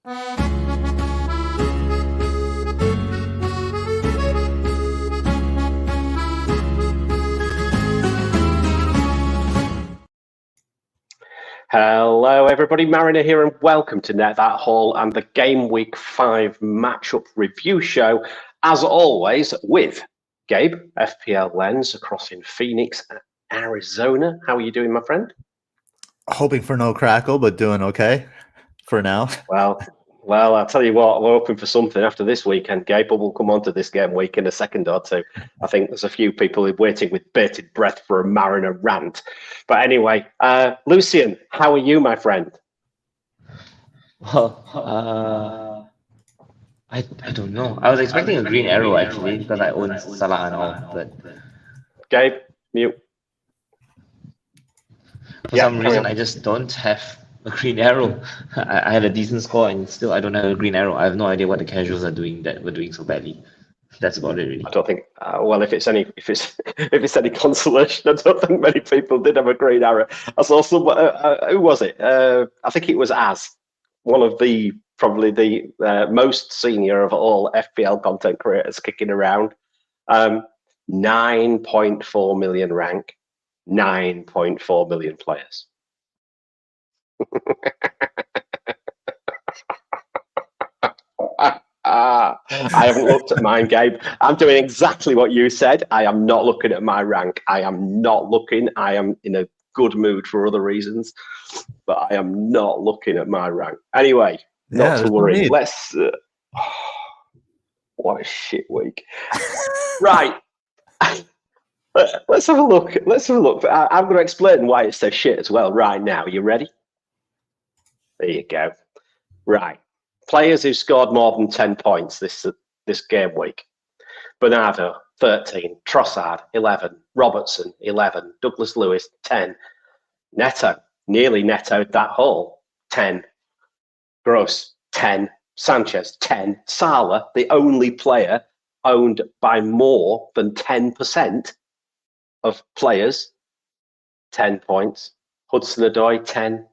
Hello everybody, Mariner here and welcome to Net That Haul and the Gameweek 5 Matchup Review Show. As always, with Gabe, FPL Lens, across in Phoenix, Arizona. How are you doing, my friend? Hoping for no crackle, but doing okay for now. Well, I'll tell you what, we're hoping for something after this weekend, Gabe, but we'll come on to this game week in a second or two. I think there's a few people waiting with bated breath for a Mariner rant. But anyway, Lucian, how are you, my friend? Well, I don't know. I was expecting a green arrow, actually, because I own Salah and all, but... Gabe, mute. For some reason, I just don't have a green arrow. I had a decent score and still I don't have a green arrow. I have no idea what the casuals are doing that we're doing so badly. That's about it, really. I don't think. Well, if it's any consolation, I don't think many people did have a green arrow. I saw some. Who was it? I think it was one of the probably the most senior of all FPL content creators kicking around. 9.4 million rank, 9.4 million players. I haven't looked at mine, Gabe. I'm doing exactly what you said. I am not looking at my rank. I am not looking. I am in a good mood for other reasons, but I am not looking at my rank. Anyway, not to worry. Let's. What a shit week. Right. Let's have a look. I'm going to explain why it's so shit as well right now. You ready? There you go. Right. Players who scored more than 10 points this game week. Bernardo, 13. Trossard, 11. Robertson, 11. Douglas Lewis, 10. Neto, nearly nettoed that haul, 10. Gross, 10. Sanchez, 10. Salah, the only player owned by more than 10% of players, 10 points. Hudson-Odoi, 10.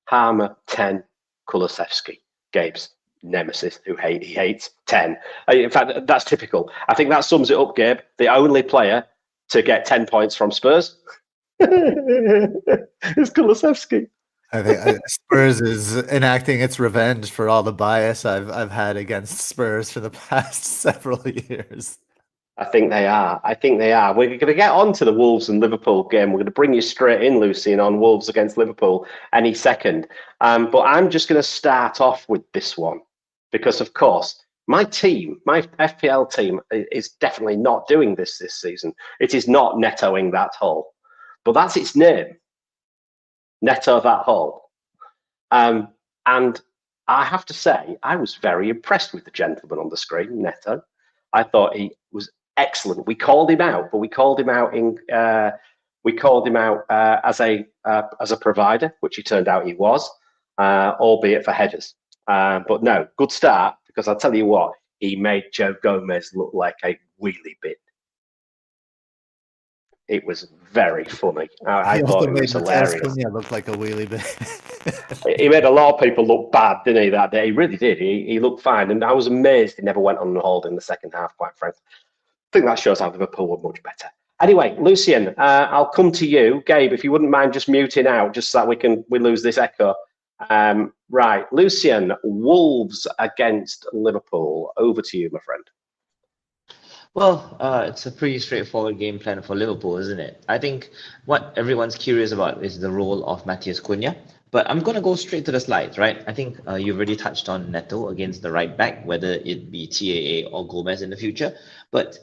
Harmer, 10. Kulusevski, Gabe's nemesis, who he hates, 10. In fact, that's typical. I think that sums it up, Gabe. The only player to get 10 points from Spurs is Kulusevski. I think Spurs is enacting its revenge for all the bias I've had against Spurs for the past several years. I think they are. We're going to get on to the Wolves and Liverpool game. We're going to bring you straight in, Lucian, on Wolves against Liverpool any second. But I'm just going to start off with this one because, of course, my team, my FPL team, is definitely not doing this season. It is not nettoing that haul. But that's its name, Netto that haul. And I have to say, I was very impressed with the gentleman on the screen, Neto. I thought he was excellent. We called him out, but we called him out as a provider, which he turned out he was, albeit for headers. But no, good start, because I'll tell you what, he made Joe Gomez look like a wheelie bin. It was very funny. I thought it was hilarious. Yeah, looked like a wheelie bin. He made a lot of people look bad, didn't he, that day? He really did. He looked fine. And I was amazed he never went on hold in the second half, quite frankly. I think that shows how Liverpool were much better. Anyway, Lucian, I'll come to you. Gabe, if you wouldn't mind just muting out, just so that we lose this echo. Right, Lucian, Wolves against Liverpool. Over to you, my friend. Well, it's a pretty straightforward game plan for Liverpool, isn't it? I think what everyone's curious about is the role of Matheus Cunha. But I'm going to go straight to the slides, right? I think you've already touched on Neto against the right back, whether it be TAA or Gomez in the future. But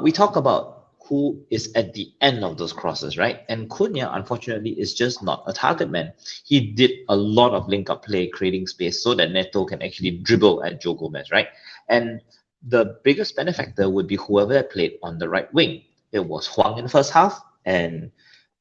we talk about who is at the end of those crosses, right? And Cunha, unfortunately, is just not a target man. He did a lot of link-up play, creating space so that Neto can actually dribble at Joe Gomez, right? And the biggest benefactor would be whoever played on the right wing. It was Hwang in the first half, and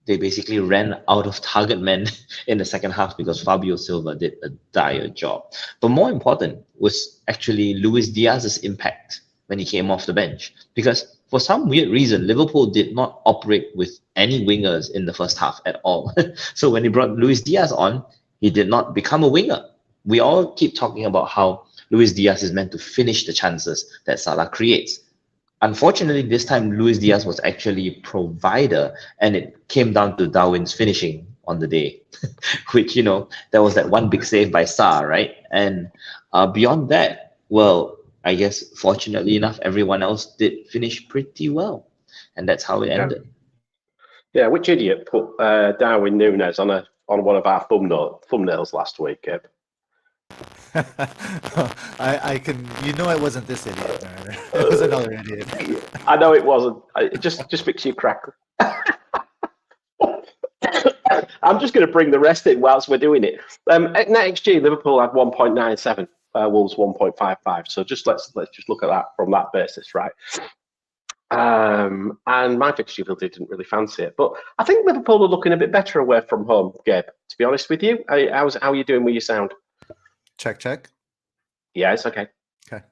they basically ran out of target men in the second half because Fabio Silva did a dire job. But more important was actually Luis Diaz's impact when he came off the bench. Because for some weird reason, Liverpool did not operate with any wingers in the first half at all. So when he brought Luis Diaz on, he did not become a winger. we all keep talking about how Luis Diaz is meant to finish the chances that Salah creates. Unfortunately, this time Luis Diaz was actually provider, and it came down to Darwin's finishing on the day, which, there was that one big save by Sarr, right? And beyond that, well, I guess fortunately enough, everyone else did finish pretty well, and that's how it ended. Yeah, which idiot put Darwin Núñez on one of our thumbnails last week, Gabe? I can, it wasn't this idiot, Mariner. It was another idiot. I know it wasn't. Just fix your crack. I'm just going to bring the rest in whilst we're doing it. At NetxG, Liverpool had 1.97, Wolves 1.55. So let's just look at that from that basis, right? And my fixture difficulty didn't really fancy it, but I think Liverpool are looking a bit better away from home, Gabe. To be honest with you, how are you doing with your sound? Check. Yeah, it's okay. Okay.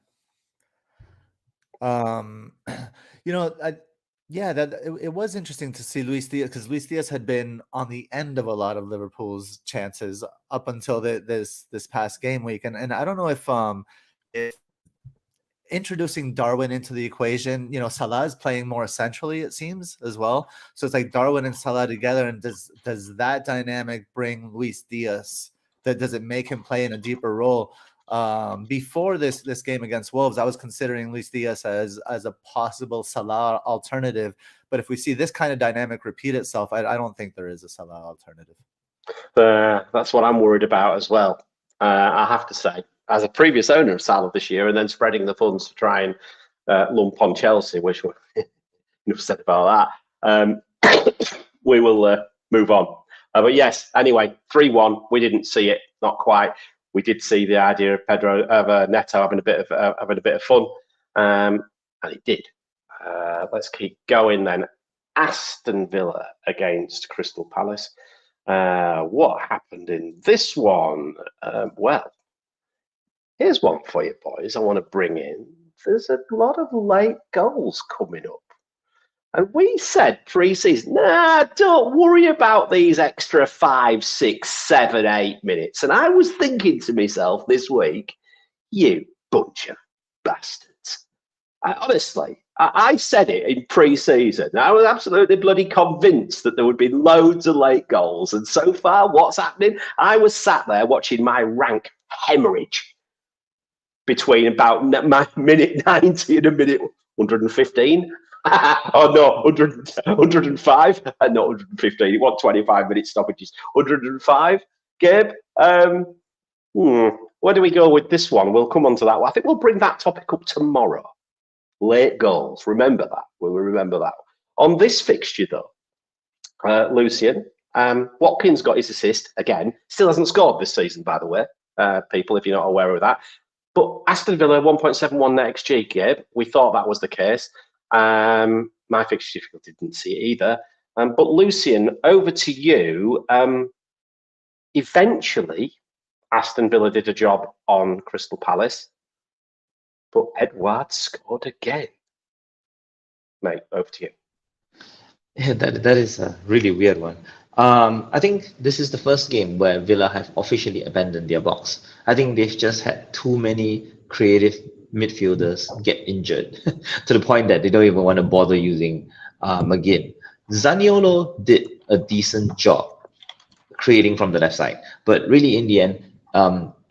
It was interesting to see Luis Diaz, because Luis Diaz had been on the end of a lot of Liverpool's chances up until this past game week, and I don't know if introducing Darwin into the equation, Salah is playing more centrally, it seems, as well. So it's like Darwin and Salah together, and does that dynamic bring Luis Diaz? Does it make him play in a deeper role? Before this game against Wolves, I was considering Luis Diaz as a possible Salah alternative. But if we see this kind of dynamic repeat itself, I don't think there is a Salah alternative. That's what I'm worried about as well. I have to say, as a previous owner of Salah this year, and then spreading the funds to try and lump on Chelsea, which enough said about that. We will move on. But yes, anyway, 3-1. We didn't see it, not quite. We did see the idea of Neto having a bit of fun, and it did. Let's keep going then. Aston Villa against Crystal Palace. What happened in this one? Well, here's one for you, boys. I want to bring in. There's a lot of late goals coming up. And we said pre-season, don't worry about these extra 5, 6, 7, 8 minutes. And I was thinking to myself this week, you bunch of bastards. Honestly, I said it in pre-season. I was absolutely bloody convinced that there would be loads of late goals. And so far, what's happening? I was sat there watching my rank hemorrhage between about my minute 90 and a minute 115. Oh no, 105, not 115. It was 25-minute stoppages. 105, Gabe. Where do we go with this one? We'll come on to that one. I think we'll bring that topic up tomorrow. Late goals. Remember that. We'll remember that. On this fixture, though, Lucian, Watkins got his assist again. Still hasn't scored this season, by the way, people, if you're not aware of that. But Aston Villa 1.71 NetxG, Gabe. We thought that was the case. My fixture difficulty didn't see it either. But Lucian, over to you. Eventually, Aston Villa did a job on Crystal Palace, but Edouard scored again. Mate, over to you. Yeah, that is a really weird one. I think this is the first game where Villa have officially abandoned their box. I think they've just had too many creative midfielders get injured to the point that they don't even want to bother using McGinn. Zaniolo did a decent job creating from the left side, but really in the end,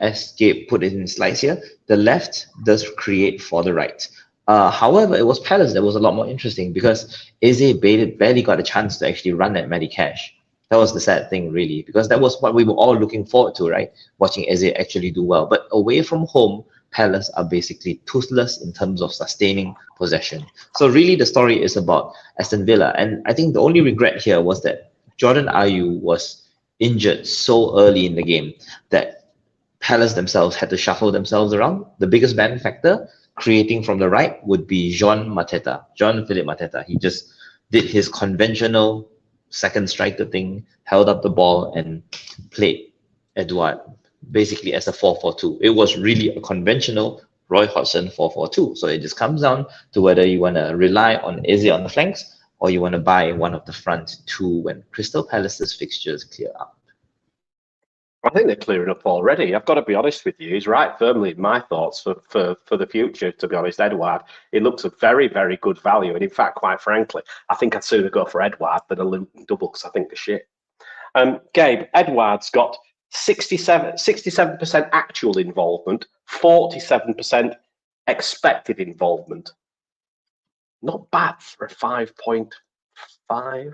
as Gabe put it in slides here, the left does create for the right. However, it was Palace that was a lot more interesting because Eze barely got a chance to actually run at Matty Cash. That was the sad thing, really, because that was what we were all looking forward to, right? Watching Eze actually do well. But away from home, Palace are basically toothless in terms of sustaining possession. So really the story is about Aston Villa. And I think the only regret here was that Jordan Ayew was injured so early in the game that Palace themselves had to shuffle themselves around. The biggest ban factor creating from the right would be Jean-Philippe Mateta. He just did his conventional second striker thing, held up the ball and played Edouard basically as a 4-4-2. It was really a conventional Roy Hodgson 4-4-2. So it just comes down to whether you want to rely on Eze on the flanks or you want to buy one of the front two when Crystal Palace's fixtures clear up. think they're clearing up already. I've got to be honest with you. He's right firmly in my thoughts for the future, to be honest, Edouard. He looks a very, very good value. And in fact, quite frankly, I think I'd sooner go for Edouard than a Luton double because I think they're shit. Gabe, Edouard's got 67% actual involvement, 47% expected involvement. Not bad for a 5.5.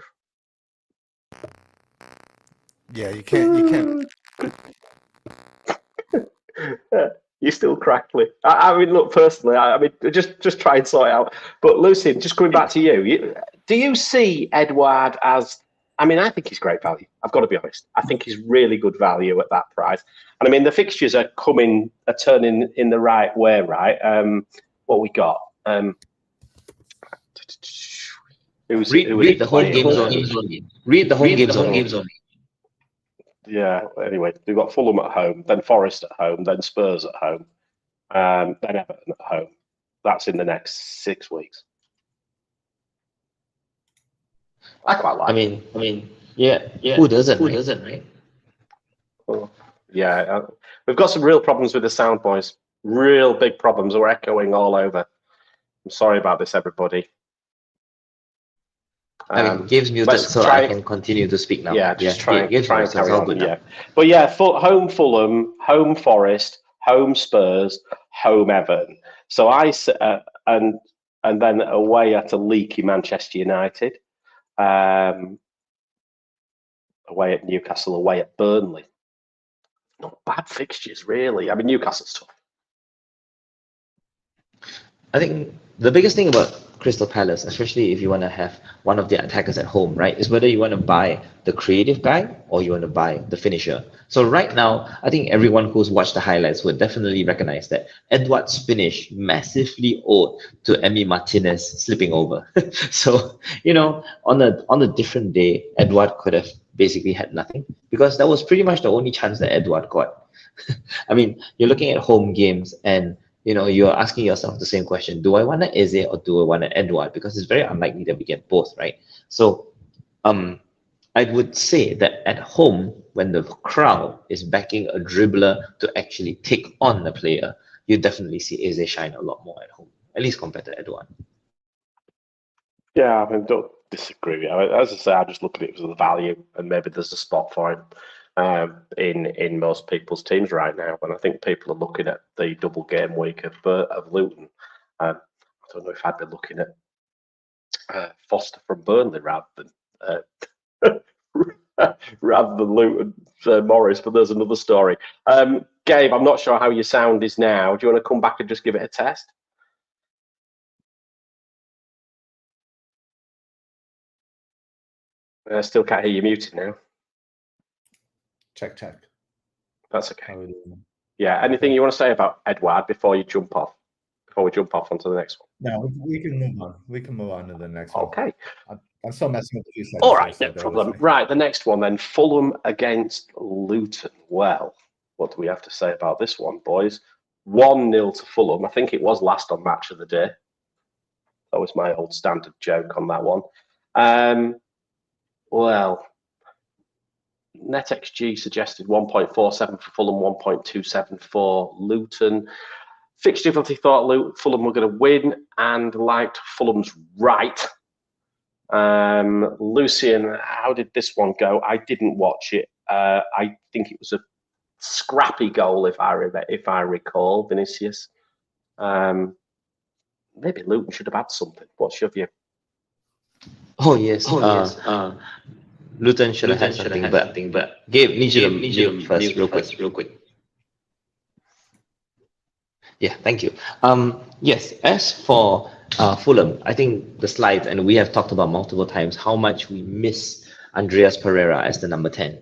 Yeah, you can't. You're still crackly. I mean, look, personally, I mean, just try and sort it out. But Lucian, just coming back to you, do you see Edouard as? I mean, I think he's great value. I've got to be honest. I think he's really good value at that price. And I mean, the fixtures are turning in the right way, right? What we got? Read the home games only. Read the home games only. Yeah, anyway, we've got Fulham at home, then Forest at home, then Spurs at home, then Everton at home. That's in the next 6 weeks. I quite like I mean, yeah. Who doesn't, right? Oh, yeah, we've got some real problems with the sound, boys. Real big problems. We're echoing all over. I'm sorry about this, everybody. I mean, Gabe's muted, so I can continue to speak now. Yeah, just try and carry on. Yeah. But yeah, home Fulham, home Forest, home Spurs, home Everton. So and then away at a leaky Manchester United, away at Newcastle, away at Burnley. Not bad fixtures, really. I mean, Newcastle's tough. I think the biggest thing about Crystal Palace, especially if you want to have one of their attackers at home, right, is whether you want to buy the creative guy or you want to buy the finisher. So right now, I think everyone who's watched the highlights would definitely recognize that Edouard's finish massively owed to Emi Martinez slipping over. So, you know, on a different day, Edouard could have basically had nothing because that was pretty much the only chance that Edouard got. I mean, you're looking at home games and you know, you're asking yourself the same question: do I want an Eze or do I want an Edouard? Because it's very unlikely that we get both, right? So, I would say that at home, when the crowd is backing a dribbler to actually take on the player, you definitely see Eze shine a lot more at home, at least compared to Edouard. Yeah, I mean, don't disagree. As I say, I just look at it as the value, and maybe there's a spot for him. In most people's teams right now, and I think people are looking at the double game week of Luton. I don't know if I'd be looking at Foster from Burnley rather than Luton Morris, but there's another story. Gabe, I'm not sure how your sound is now. Do you want to come back and just give it a test? I still can't hear you muted now. Check. That's okay. Yeah. Anything you want to say about Edouard before we jump off onto the next one? No, we can move on. We can move on to the next one. Okay. I'm still messing with the few seconds. All right, no problem. Right, the next one then. Fulham against Luton. Well, what do we have to say about this one, boys? 1-0 to Fulham. I think it was last on Match of the Day. That was my old standard joke on that one. Well, NetxG suggested 1.47 for Fulham, 1.27 for Luton. Fixture Difficulty thought Fulham were going to win and liked Fulham's right. Lucian, how did this one go? I didn't watch it. I think it was a scrappy goal, if I recall, Vinicius. Maybe Luton should have had something. What's your view? Oh yes. Luton should have had something, but Gabe, need you first, real quick. Yeah, thank you. Yes, as for Fulham, I think the slides, and we have talked about multiple times how much we miss Andreas Pereira as the number 10.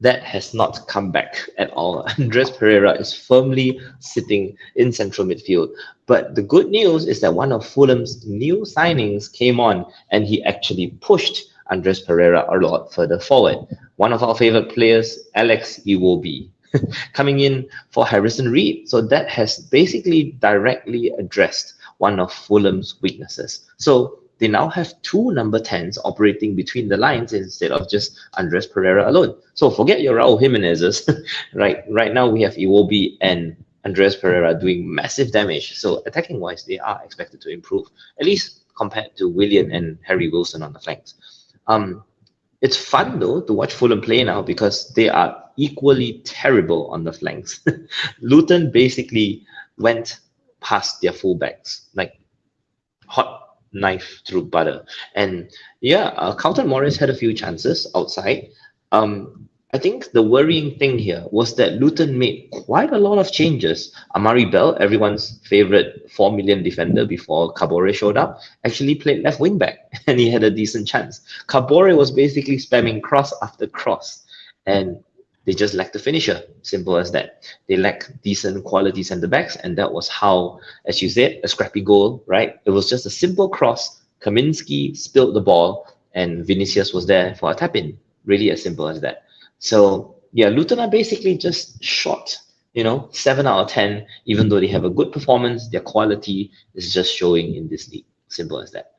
That has not come back at all. Andreas Pereira is firmly sitting in central midfield. But the good news is that one of Fulham's new signings came on and he actually pushed Andres Pereira a lot further forward. One of our favorite players, Alex Iwobi, coming in for Harrison Reed. So that has basically directly addressed one of Fulham's weaknesses. So they now have 2 number 10s operating between the lines instead of just Andres Pereira alone. So forget your Raul Jimenez's, right? Right now we have Iwobi and Andres Pereira doing massive damage. So attacking wise, they are expected to improve, at least compared to Willian and Harry Wilson on the flanks. It's fun though to watch Fulham play now because they are equally terrible on the flanks. Luton basically went past their fullbacks like hot knife through butter. And yeah, Carlton Morris had a few chances outside. I think the worrying thing here was that Luton made quite a lot of changes. Amari Bell, everyone's favorite 4 million defender before Kabore showed up, actually played left wing back and he had a decent chance. Kabore was basically spamming cross after cross and they just lacked a finisher. Simple as that. They lack decent quality centre backs, and that was how, as you said, a scrappy goal, right? It was just a simple cross. Kaminsky spilled the ball and Vinicius was there for a tap in. Really as simple as that. So yeah, Luton are basically just short, 7 out of 10, even though they have a good performance, their quality is just showing in this league. Simple as that.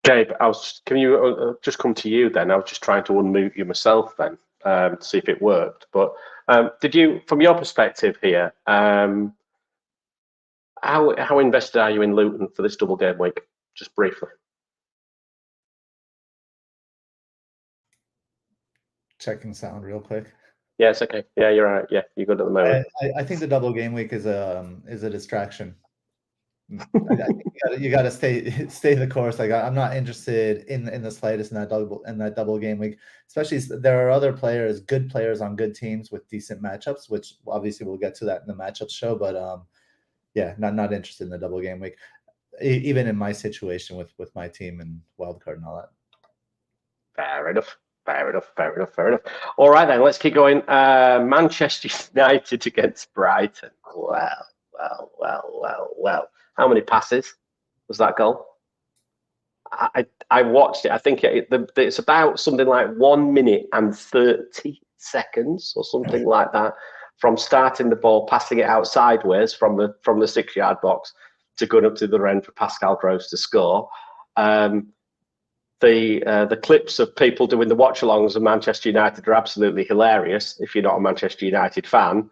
Gabe, can you just come to you then? I was just trying to unmute you myself then to see if it worked. But did you, from your perspective here, how invested are you in Luton for this double game week? Just briefly. Checking sound real quick. Yeah, it's okay. Yeah, you're right. Yeah, you're good at the moment. I think the double game week is a distraction. I think you got to stay the course. Like I'm not interested in the slightest in that double game week. Especially there are other players, good players on good teams with decent matchups, which obviously we'll get to that in the matchups show. But yeah, not interested in the double game week, even in my situation with my team and Wildcard and all that. Fair enough. All right, then, let's keep going. Manchester United against Brighton. Well. How many passes was that goal? I watched it. I think it's about something like 1 minute and 30 seconds or something like that from starting the ball, passing it out sideways from the 6-yard box to going up to the end for Pascal Gross to score. The clips of people doing the watch-alongs of Manchester United are absolutely hilarious if you're not a Manchester United fan.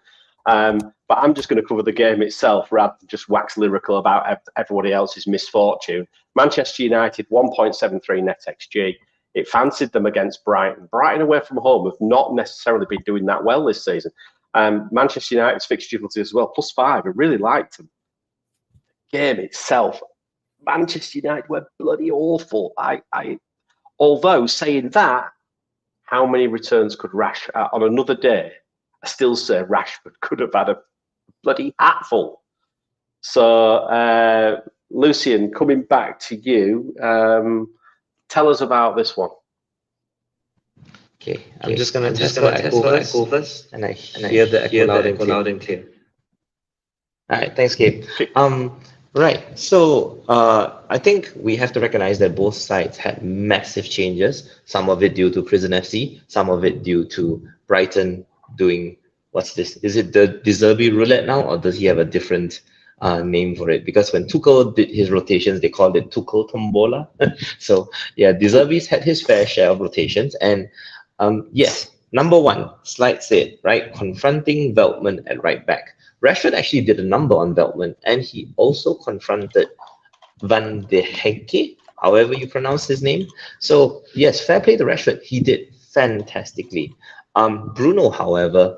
But I'm just going to cover the game itself rather than just wax lyrical about everybody else's misfortune. Manchester United 1.73 NetxG. It fancied them against Brighton. Brighton away from home have not necessarily been doing that well this season. Manchester United's fixture difficulty as well, +5. I really liked them. The game itself, Manchester United were bloody awful. Although saying that, how many returns could on another day? I still say Rashford could have had a bloody hatful. So, Lucian, coming back to you, tell us about this one. Okay, I'm just going to test for echo first, and I hear the echo loud and clear. All right, thanks, Gabe. Right, so I think we have to recognize that both sides had massive changes, some of it due to Prison FC, some of it due to Brighton doing, what's this? Is it the De Zerbi roulette now, or does he have a different name for it? Because when Tuchel did his rotations, they called it Tuchel Tombola. So yeah, De Zerbi's had his fair share of rotations. And yes, number one, slide said, right, confronting Veltman at right back. Rashford actually did a number on Veltman, and he also confronted Van de Hecke, however you pronounce his name. So yes, fair play to Rashford. He did fantastically. Bruno, however,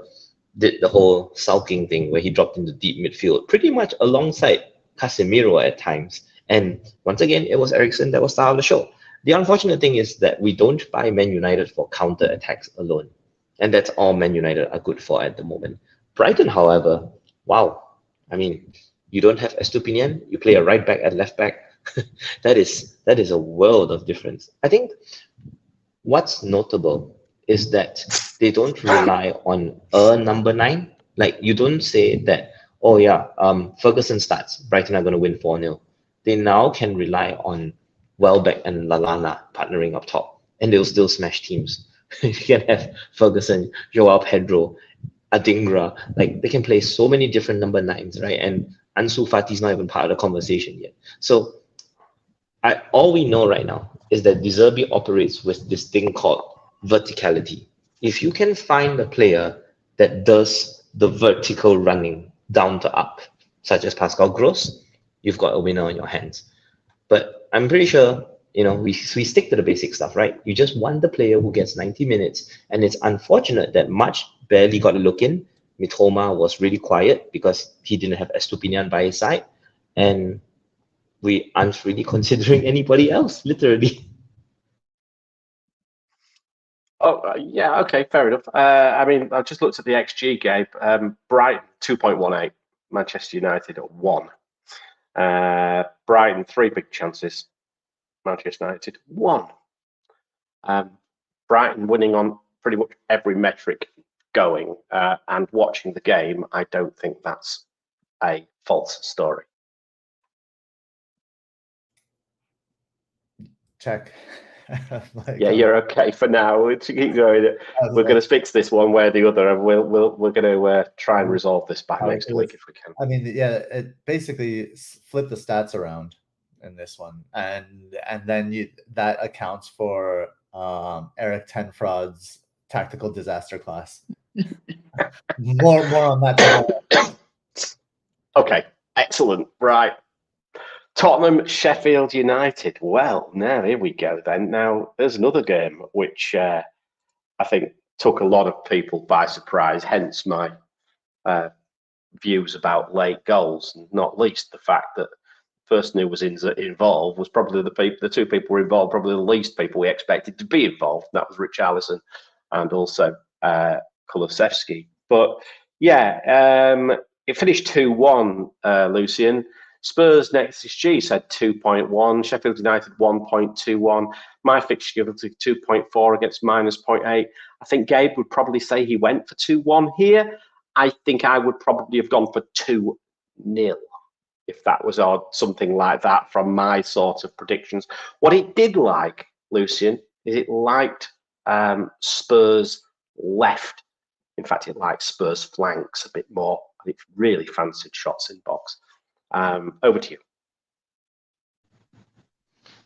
did the whole sulking thing where he dropped into deep midfield, pretty much alongside Casemiro at times. And once again, it was Eriksen that was star of the show. The unfortunate thing is that we don't buy Man United for counter attacks alone. And that's all Man United are good for at the moment. Brighton, however, wow. I mean, you don't have Estupinian, you play a right back at left back. that is a world of difference. I think what's notable is that they don't rely on a number 9. Like, you don't say that, oh yeah, Ferguson starts, Brighton are going to win 4-0. They now can rely on Welbeck and Lallana partnering up top, and they'll still smash teams. You can have Ferguson, Joao Pedro, Adingra, like they can play so many different number 9s, right? And Ansu Fati's not even part of the conversation yet. So all we know right now is that De Zerbi operates with this thing called verticality. If you can find a player that does the vertical running down to up, such as Pascal Gross, you've got a winner on your hands. But I'm pretty sure, we stick to the basic stuff, right? You just want the player who gets 90 minutes, and it's unfortunate that March barely got a look in. Mitoma was really quiet because he didn't have Estupinian by his side, and we aren't really considering anybody else, literally. Oh, yeah, okay, fair enough. I mean, I just looked at the XG, Gabe. Brighton, 2.18. Manchester United at 1. Brighton, 3 big chances. Manchester United, 1. Brighton winning on pretty much every metric going. And watching the game, I don't think that's a false story. Check. Yeah, you're okay for now. We'll keep going. We're going to fix this one way or the other, and we're going to try and resolve this back next week if we can. I mean, yeah, it basically flip the stats around in this one, and then that accounts for Eric Tenfrod's tactical disaster class. more on that tomorrow. Okay, excellent. Right. Tottenham, Sheffield United. Well, now here we go then. Now, there's another game which I think took a lot of people by surprise, hence my views about late goals, and not least the fact that the person who was involved was probably the two people who were involved, probably the least people we expected to be involved. That was Richarlison and also Kulusevski. But yeah, it finished 2-1, Lucian. Spurs NetxG said 2.1, Sheffield United 1.21, my fixture difficulty 2.4 against -0.8. I think Gabe would probably say he went for 2-1 here. I think I would probably have gone for 2-0 if that was odd, something like that from my sort of predictions. What it did like, Lucian, is it liked Spurs left. In fact, it liked Spurs flanks a bit more. It really fancied shots in box. Over to you.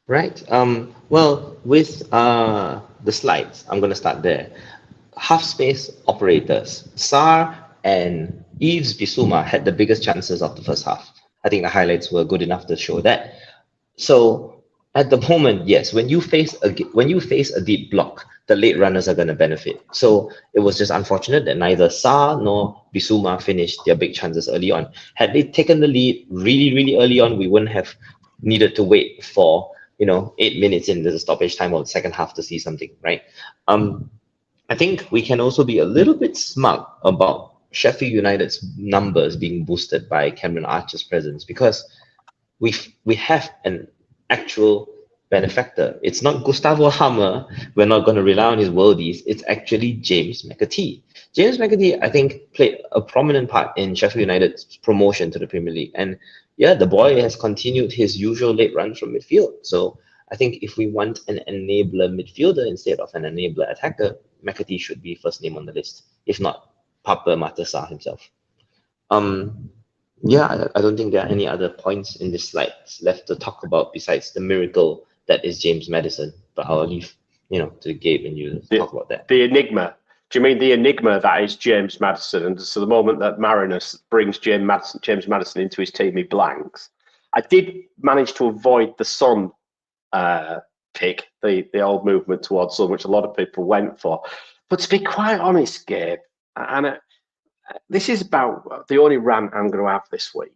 Right. Well, with the slides, I'm going to start there. Half space operators. Sarr and Yves Bissouma had the biggest chances of the first half. I think the highlights were good enough to show that. So at the moment, yes, when you face a deep block, the late runners are going to benefit. So it was just unfortunate that neither Sarr nor Bissouma finished their big chances early on. Had they taken the lead really, really early on, we wouldn't have needed to wait for 8 minutes into the stoppage time of the second half to see something, right? I think we can also be a little bit smug about Sheffield United's numbers being boosted by Cameron Archer's presence, because we have an actual benefactor. It's not Gustavo Hammer. We're not going to rely on his worldies. It's actually James McAtee. James McAtee, I think, played a prominent part in Sheffield United's promotion to the Premier League. And yeah, the boy has continued his usual late runs from midfield. So I think if we want an enabler midfielder instead of an enabler attacker, McAtee should be first name on the list, if not Papa Matassa himself. Yeah, I don't think there are any other points in this slides left to talk about besides the miracle that is James Maddison. But I'll leave, to Gabe and you to talk about that. The enigma. Do you mean the enigma that is James Maddison? And so the moment that Marinus brings James Maddison into his team, he blanks. I did manage to avoid the Son pick, the old movement towards Son, which a lot of people went for. But to be quite honest, Gabe, and this is about the only rant I'm going to have this week.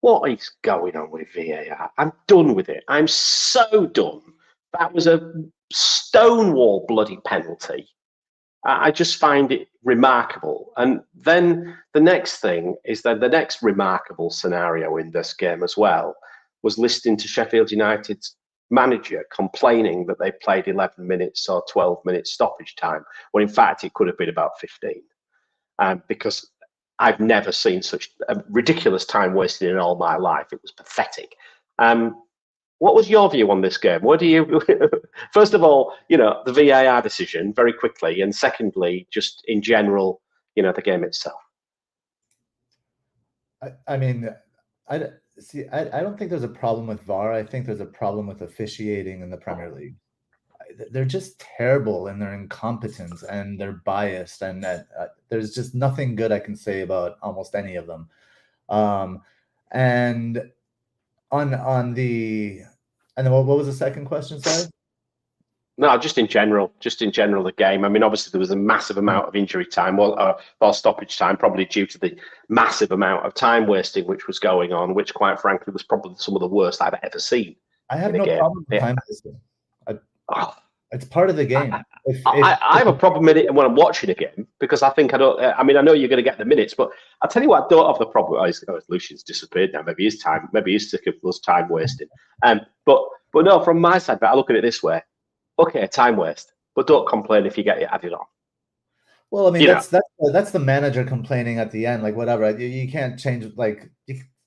What is going on with VAR? I'm done with it. I'm so done. That was a stonewall bloody penalty. I just find it remarkable. And then the next thing is that the next remarkable scenario in this game as well was listening to Sheffield United's manager complaining that they played 11 minutes or 12 minutes stoppage time, when in fact it could have been about 15. Because I've never seen such a ridiculous time wasted in all my life. It was pathetic. What was your view on this game? What do you, first of all, the VAR decision very quickly, and secondly, just in general, the game itself? I mean, I see. I don't think there's a problem with VAR. I think there's a problem with officiating in the Premier League. They're just terrible and they're incompetent and they're biased, and there's just nothing good I can say about almost any of them. And on the, and then what was the second question? Sorry. No, just in general, the game. I mean, obviously there was a massive amount of injury time, or stoppage time, probably due to the massive amount of time wasting which was going on, which, quite frankly, was probably some of the worst I've ever seen. I have no problem with time wasting. Oh, it's part of the game. I have a problem with it when I'm watching a game, because I think I don't. I mean, I know you're going to get the minutes, but I tell you what, I don't have the problem. Lucian's disappeared now. Maybe he's sick of us time wasting. But no, from my side, but I look at it this way. Okay, time waste, but don't complain if you get it added on. Well, I mean, that's the manager complaining at the end, like whatever. You can't change, like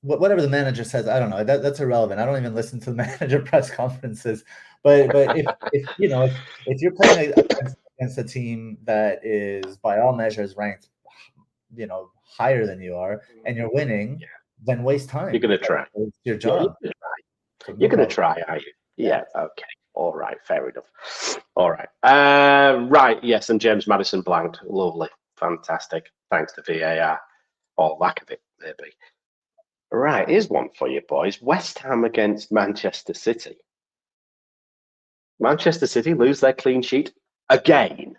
whatever the manager says. I don't know. That's irrelevant. I don't even listen to the manager press conferences. But if you're playing against a team that is by all measures ranked, higher than you are, and you're winning, then waste time. You're gonna try. It's your job. You're gonna try, are you? Yeah. Okay. All right, fair enough. All right. Right, yes, and James Maddison blanked. Lovely. Fantastic. Thanks to VAR. Or lack of it, maybe. Right, here's one for you, boys. West Ham against Manchester City. Manchester City lose their clean sheet again.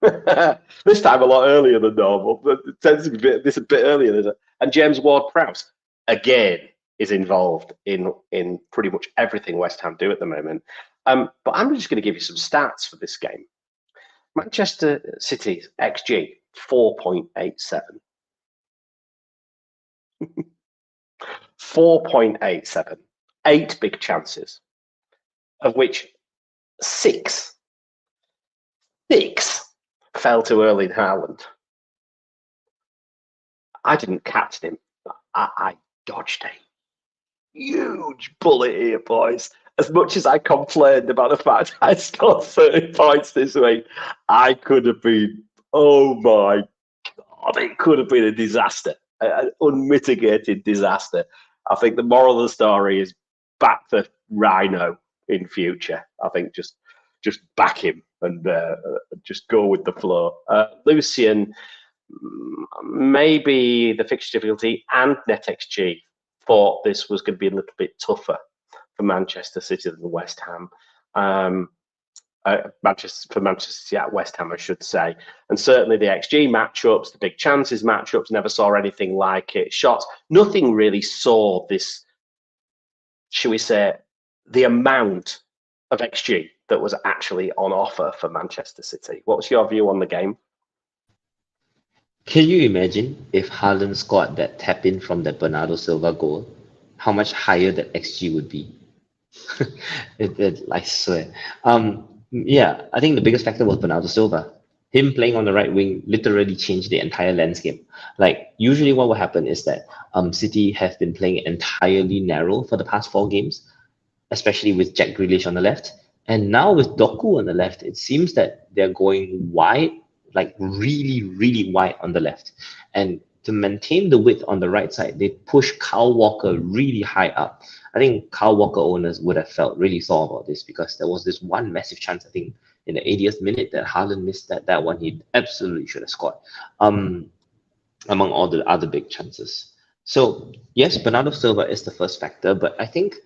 This time a lot earlier than normal. But it tends to be a bit earlier than it. And James Ward-Prowse, again, is involved in pretty much everything West Ham do at the moment. But I'm just going to give you some stats for this game. Manchester City's XG, 4.87. 4.87. 8 big chances, of which 6 fell too early in Haaland. I didn't catch him. I dodged him. Huge bullet here, boys. As much as I complained about the fact I scored 30 points this week, I could have been, oh my God, it could have been a disaster, an unmitigated disaster. I think the moral of the story is back the Rhino in future. I think just back him and just go with the flow. Lucian, maybe the fixture difficulty and NetxG thought this was going to be a little bit tougher for Manchester City than West Ham. Manchester City at West Ham, I should say. And certainly the XG matchups, the big chances matchups, never saw anything like it. Shots, nothing really saw this, shall we say, the amount of XG that was actually on offer for Manchester City. What's your view on the game? Can you imagine if Haaland scored that tap-in from that Bernardo Silva goal? How much higher that XG would be? I swear. Yeah, I think the biggest factor was Bernardo Silva. Him playing on the right wing literally changed the entire landscape. Like, usually what will happen is that City have been playing entirely narrow for the past 4 games, especially with Jack Grealish on the left. And now with Doku on the left, it seems that they're going wide, like really, really wide on the left. And to maintain the width on the right side, they push Kyle Walker really high up. I think Kyle Walker owners would have felt really sore about this, because there was this one massive chance, I think, in the 80th minute that Haaland missed that one he absolutely should have scored, among all the other big chances. So yes, Bernardo Silva is the first factor, but I think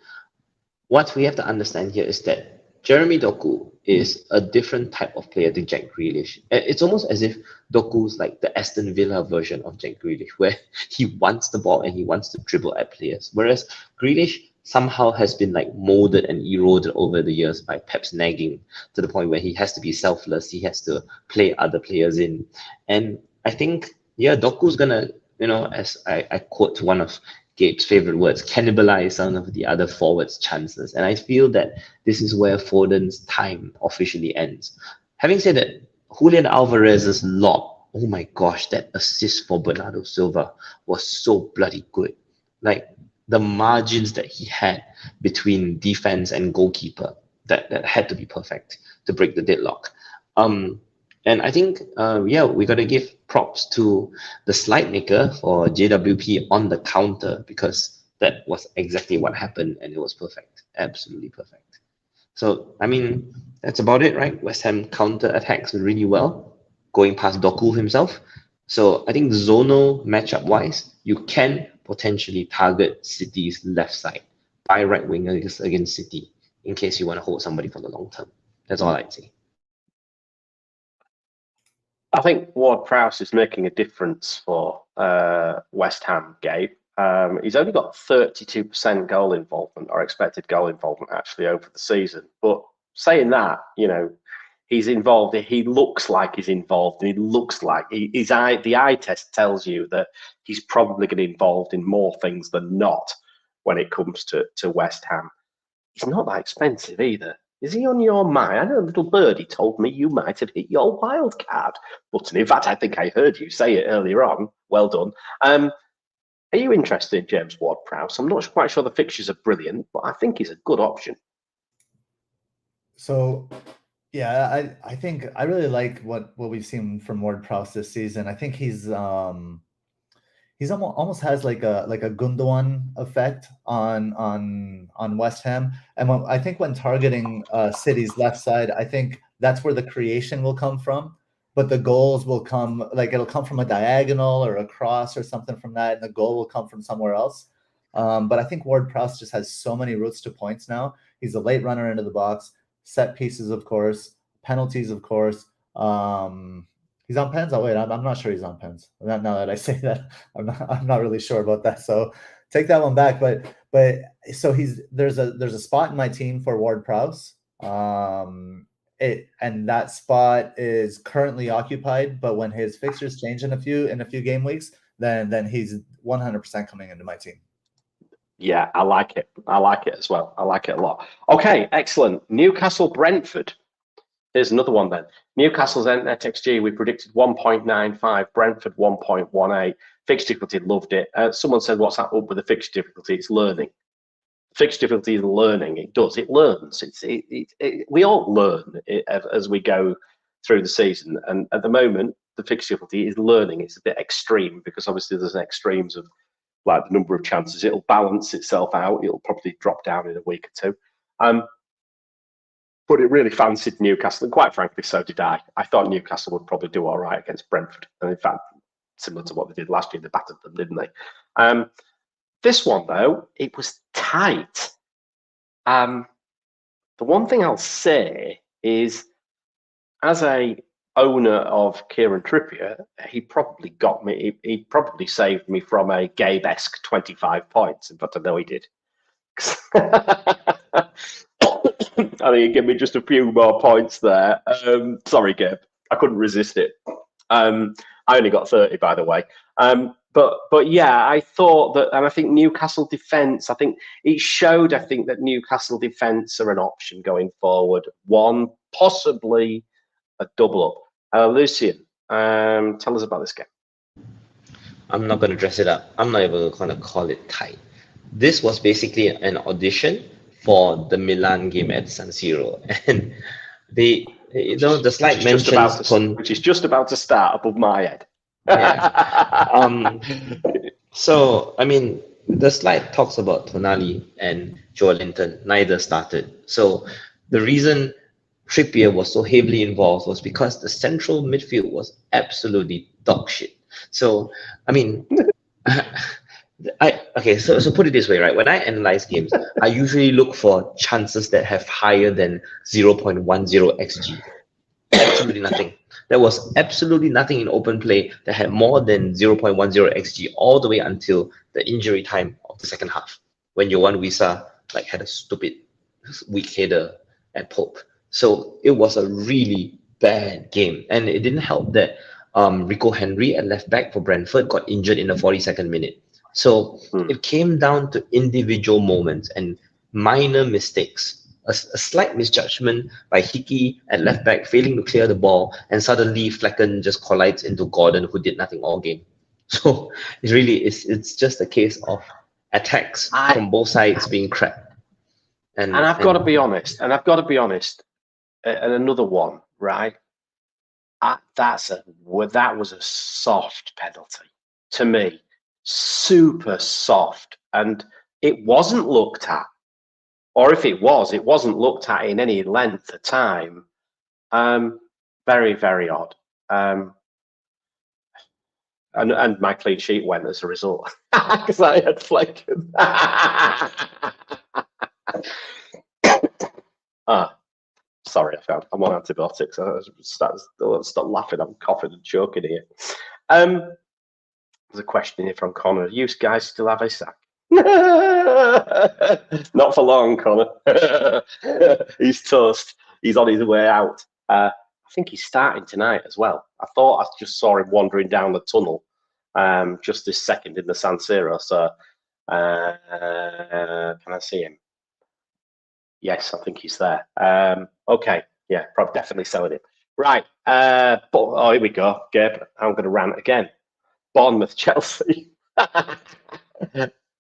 what we have to understand here is that Jeremy Doku is a different type of player to Jack Grealish. It's almost as if Doku's like the Aston Villa version of Jack Grealish, where he wants the ball and he wants to dribble at players. Whereas Grealish somehow has been like molded and eroded over the years by Pep's nagging, to the point where he has to be selfless, he has to play other players in. And I think, yeah, Doku's gonna, as I quote one of Gabe's favorite words, cannibalize some of the other forwards' chances. And I feel that this is where Foden's time officially ends. Having said that, Julian Alvarez's lob, oh my gosh, that assist for Bernardo Silva was so bloody good. Like, the margins that he had between defense and goalkeeper, that had to be perfect to break the deadlock. And I think, yeah, we got to give props to the slide maker for JWP on the counter, because that was exactly what happened, and it was perfect, absolutely perfect. So, I mean, that's about it, right? West Ham counter attacks really well, going past Doku himself. So I think zonal matchup wise, you can potentially target City's left side by right wingers against City, in case you want to hold somebody for the long term. That's all I'd say. I think Ward-Prowse is making a difference for West Ham, Gabe. He's only got 32% goal involvement, or expected goal involvement, actually, over the season. But saying that, you know, he's involved. He looks like he's involved, and he looks like the eye test tells you that he's probably going to be involved in more things than not when it comes to West Ham. He's not that expensive either. Is he on your mind? I know a little birdie told me you might have hit your wildcard button. In fact, I think I heard you say it earlier on. Well done. Are you interested in James Ward-Prowse? I'm not quite sure the fixtures are brilliant, but I think he's a good option. So, yeah, I think I really like what we've seen from Ward-Prowse this season. I think he's almost has like a Gundogan effect on West Ham. And I think when targeting City's left side, I think that's where the creation will come from. But the goals will come, like it'll come from a diagonal or a cross or something from that, and the goal will come from somewhere else. But I think Ward-Prowse just has so many routes to points now. He's a late runner into the box, set pieces, of course, penalties, of course. He's on pens. Oh wait, I'm not sure he's on pens. Now that I say that, I'm not really sure about that. So take that one back. But so there's a spot in my team for Ward-Prowse. And that spot is currently occupied. But when his fixtures change in a few game weeks, then he's 100% coming into my team. Yeah, I like it. I like it as well. I like it a lot. Okay, excellent. Newcastle Brentford. Here's another one then. Newcastle's NetxG, we predicted 1.95, Brentford 1.18. Fixture difficulty, loved it. Someone said, what's that up with the fixture difficulty? It's learning. Fixture difficulty is learning. It does. It learns. We all learn as we go through the season. And at the moment, the fixture difficulty is learning. It's a bit extreme because obviously there's extremes of like the number of chances. It'll balance itself out. It'll probably drop down in a week or two. But it really fancied Newcastle, and quite frankly, so did I. I thought Newcastle would probably do all right against Brentford. And in fact, similar to what they did last year, they battered them, didn't they? This one, though, it was tight. The one thing I'll say is, as a owner of Kieran Trippier, he probably got me. He probably saved me from a Gabe-esque 25 points. In fact, I know he did. I think he gave me just a few more points there. Sorry, Gabe. I couldn't resist it. I only got 30, by the way. But yeah, I thought that, and I think Newcastle defence, I think it showed, I think, that Newcastle defence are an option going forward. One, possibly a double up. Lucian, tell us about this game. I'm not going to dress it up. I'm not even going to call it tight. This was basically an audition for the Milan game at San Siro, and the slide mentions which is just about to start above my head. Yeah. So I mean, the slide talks about Tonali and Joelinton. Neither started. So the reason Trippier was so heavily involved was because the central midfield was absolutely dog shit. So I mean. So put it this way, right? When I analyze games, I usually look for chances that have higher than 0.10 xG. Absolutely nothing. There was absolutely nothing in open play that had more than 0.10 xG all the way until the injury time of the second half, when Yohan Wissa had a stupid weak header at Pope. So it was a really bad game, and it didn't help that Rico Henry at left back for Brentford got injured in the 42nd minute. So it came down to individual moments and minor mistakes. A slight misjudgment by Hickey at left back, failing to clear the ball, and suddenly Flecken just collides into Gordon, who did nothing all game. So it's just a case of attacks from both sides being crap. And I've got to be honest. And another one, right? that was a soft penalty to me, super soft, and it wasn't looked at, or if it was, it wasn't looked at in any length of time. Very, very odd. And my clean sheet went as a result because I had flaken. Sorry, I'm on antibiotics. Stop laughing. I'm coughing and choking here. There's a question here from Connor. You guys still have a sack? Not for long, Connor. He's toast. He's on his way out. I think he's starting tonight as well. I thought I just saw him wandering down the tunnel just this second in the San Siro. So can I see him? Yes, I think he's there. Okay, yeah, probably definitely selling him. Right, but here we go, Gabe. I'm going to rant again. Bournemouth, Chelsea.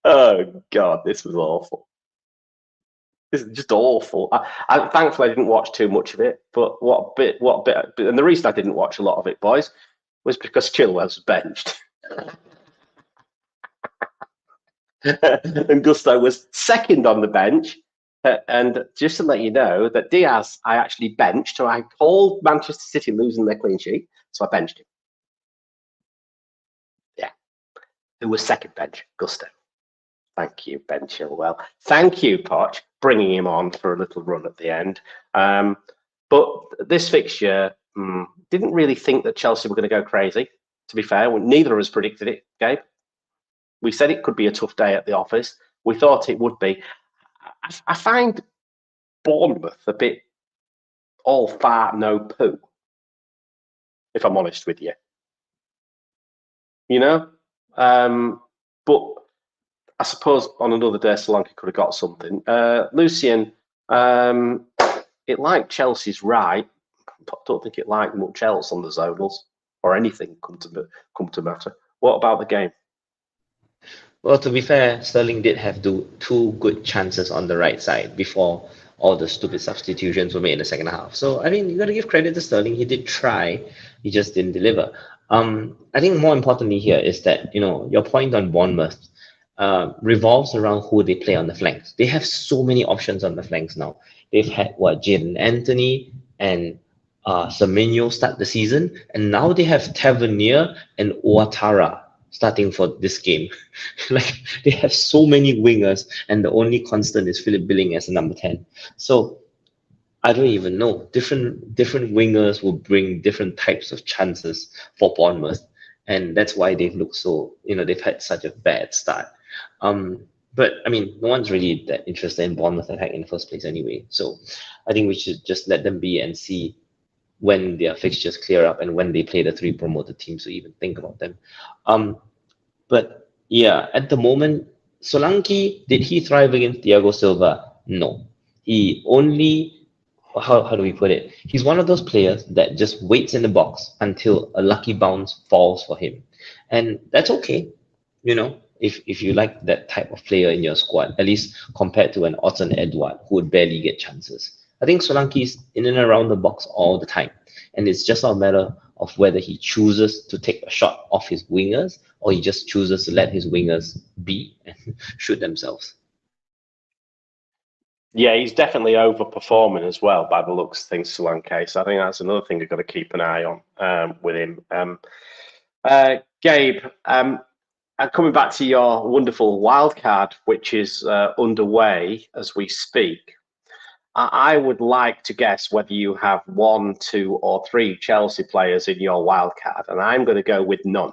Oh God, this was awful. This is just awful. I thankfully I didn't watch too much of it, but what bit, and the reason I didn't watch a lot of it, boys, was because Chilwell was benched. And Gusto was second on the bench. And just to let you know that Diaz, I actually benched. So I called Manchester City losing their clean sheet, so I benched him. Yeah. Who was second bench? Gusto. Thank you, Ben Chilwell. Thank you, Poch, bringing him on for a little run at the end. But this fixture, didn't really think that Chelsea were going to go crazy, to be fair. Neither of us predicted it, Gabe. We said it could be a tough day at the office. We thought it would be. I find Bournemouth a bit all fart, no poo, if I'm honest with you. You know? But I suppose on another day, Sri Lanka could have got something. Lucian, it liked Chelsea's right, but I don't think it liked much else on the zonals or anything come to matter. What about the game? Well, to be fair, Sterling did have two good chances on the right side before all the stupid substitutions were made in the second half. So, I mean, you got to give credit to Sterling. He did try. He just didn't deliver. I think more importantly here is that, your point on Bournemouth revolves around who they play on the flanks. They have so many options on the flanks now. They've had, Jadon Anthony and Semenyo start the season, and now they have Tavernier and Ouattara starting for this game. Like, they have so many wingers, and the only constant is Philip Billing as a number 10. So I don't even know. Different wingers will bring different types of chances for Bournemouth, and that's why they've looked so, they've had such a bad start. But I mean, no one's really that interested in Bournemouth attack in the first place anyway. So I think we should just let them be and see when their fixtures clear up and when they play the 3 promoted teams to even think about them. But yeah, at the moment, Solanke, did he thrive against Thiago Silva? No. He only, how do we put it? He's one of those players that just waits in the box until a lucky bounce falls for him. And that's okay, if you like that type of player in your squad, at least compared to an Otton Edouard who would barely get chances. I think Solanke is in and around the box all the time. And it's just a matter of whether he chooses to take a shot off his wingers or he just chooses to let his wingers be and shoot themselves. Yeah, he's definitely overperforming as well by the looks of things, Solanke. So I think that's another thing you've got to keep an eye on with him. Gabe, coming back to your wonderful wildcard, which is underway as we speak, I would like to guess whether you have 1, 2, or 3 Chelsea players in your wildcard, and I'm going to go with none.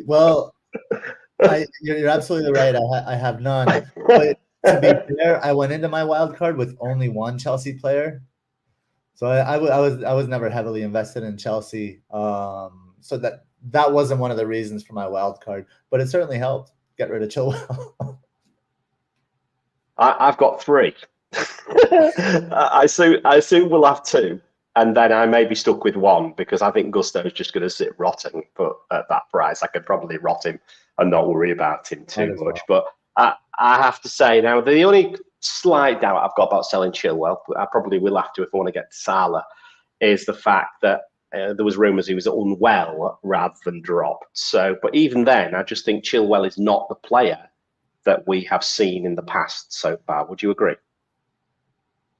Well, you're absolutely right. I have none. But to be fair, I went into my wild card with only 1 Chelsea player, so I was never heavily invested in Chelsea. So that wasn't one of the reasons for my wild card, but it certainly helped get rid of Chilwell. I've got 3. I assume we'll have 2. And then I may be stuck with 1 because I think Gusto's just going to sit rotting. But at that price, I could probably rot him and not worry about him too much. Well. But I have to say now, the only slight doubt I've got about selling Chilwell, but I probably will have to if I want to get to Salah, is the fact that there was rumours he was unwell rather than dropped. So, but even then, I just think Chilwell is not the player that we have seen in the past so far. Would you agree?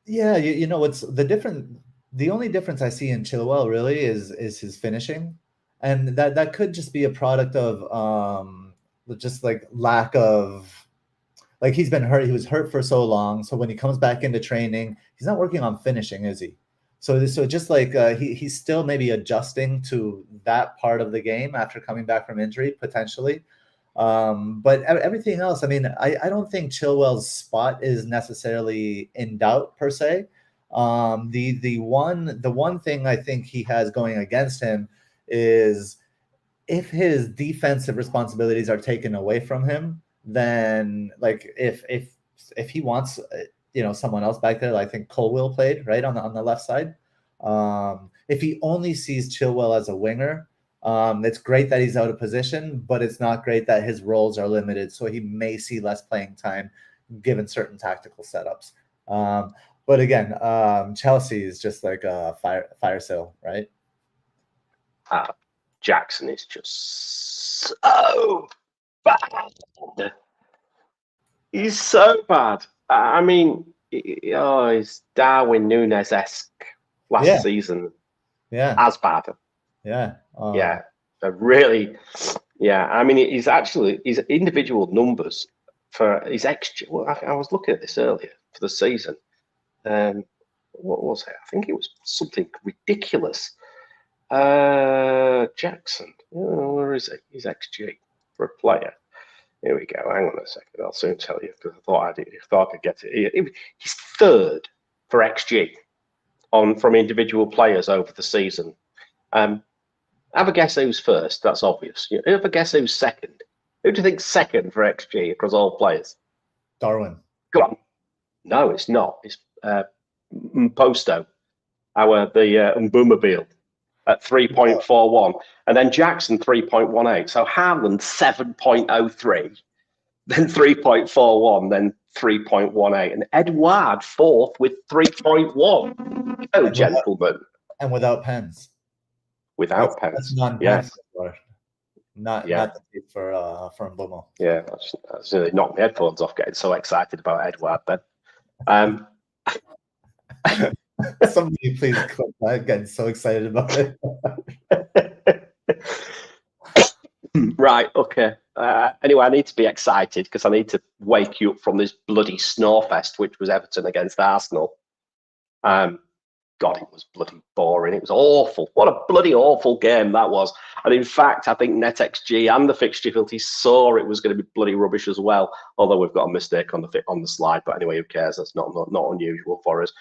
Yeah, you know what's the only difference I see in Chilwell really is his finishing, and that could just be a product of just like lack of, like, he's been hurt. He was hurt for so long, so when he comes back into training, he's not working on finishing, is he? So just like he's still maybe adjusting to that part of the game after coming back from injury potentially. But everything else, I mean, I don't think Chilwell's spot is necessarily in doubt per se. The one thing I think he has going against him is if his defensive responsibilities are taken away from him, then like if he wants someone else back there, I think Colwill played right on the left side. If he only sees Chilwell as a winger, it's great that he's out of position, but it's not great that his roles are limited, so he may see less playing time given certain tactical setups. But again, Chelsea is just like a fire sale, right? Jackson is just so bad. He's so bad. I mean, he's Darwin Núñez-esque last season. Yeah. As bad. Yeah. Yeah. Really. Yeah. I mean, his individual numbers for his XG. Well, I was looking at this earlier for the season. What was it? I think it was something ridiculous. Jackson. Where is it? His XG for a player. Here we go. Hang on a second. I'll soon tell you because I thought I could get it. He's third for XG from individual players over the season. Have a guess who's first. That's obvious. Have a guess who's second. Who do you think's second for XG across all players? Darwin. Come on. No, it's not. It's Posto, the Mbumabile at 3.41, and then Jackson 3.18. So Haaland 7.03, then 3.41, then 3.18, and Edouard fourth with 3.1. Oh, gentlemen. And without pens. Without pens. That's non-pens. Yes. Not the tip for Mbomo. Yeah, that's really knocked my headphones off getting so excited about Edouard then. Somebody please click that. Getting so excited about it. Right, okay. Anyway, I need to be excited because I need to wake you up from this bloody snorefest, which was Everton against Arsenal. God, it was bloody boring. It was awful. What a bloody awful game that was. And in fact, I think NetxG and the Fixture Difficulty saw it was going to be bloody rubbish as well. Although we've got a mistake on the slide, but anyway, who cares? That's not unusual for us.